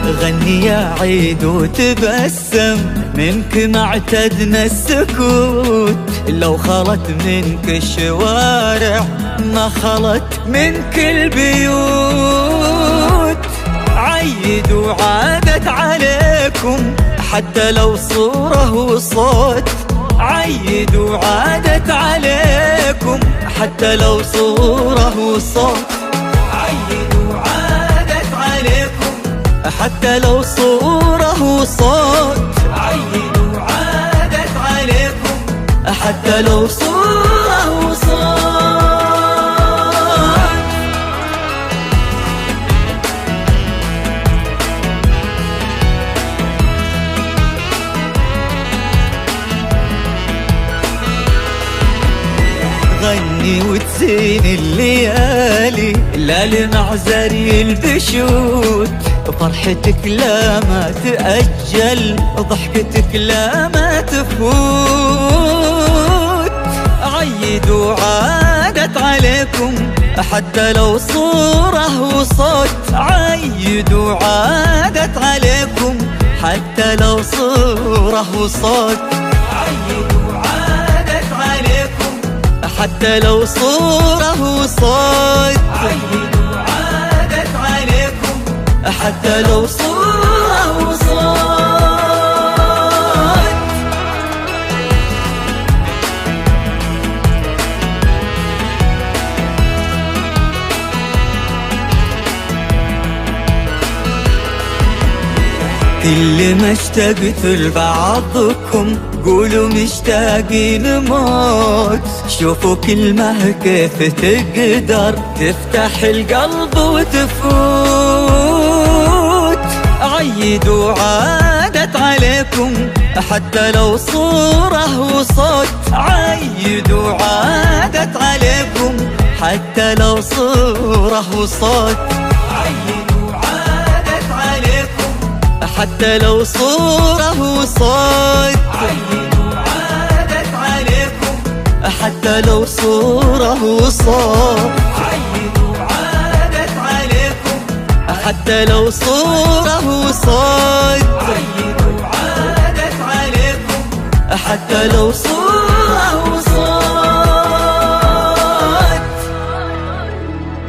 غني يا عيد وتبسم، منك ما اعتدنا السكوت. لو خلت منك الشوارع ما خلت منك البيوت. عيد وعادت عليكم حتى لو صورة وصوت. عيد وعادت عليكم حتى لو صورة وصوت. عيد وعادت عليكم حتى لو صورة وصوت. عيد وعادت عليكم حتى لو صورة وصوت. غني وتزين الليالي لا لمعزري البشوت. فرحتك لا ما تأجل، ضحكتك لا ما تفوت. عيد وعادت عليكم حتى لو صورة وصوت. عيد وعادت عليكم حتى لو صورة وصوت. عيد وعادت عليكم حتى لو صورة وصوت. عيد وعادت عليكم حتى لو صورة وصوت. كل ما اشتقت لبعضكم قولوا مشتاقين موت. شوفوا كلمة كيف تقدر تفتح القلب وتفوت. عيد وعادت عليكم حتى لو صورة وصوت. عيد وعادت عليكم حتى لو صورة وصوت. عيد وعادت عليكم حتى لو صورة وصوت. عيد وعادت عليكم حتى لو صورة وصوت. عيد وعادت عليكم حتى لو صورة وصوت. عيد وعادت عليكم حتى لو صورة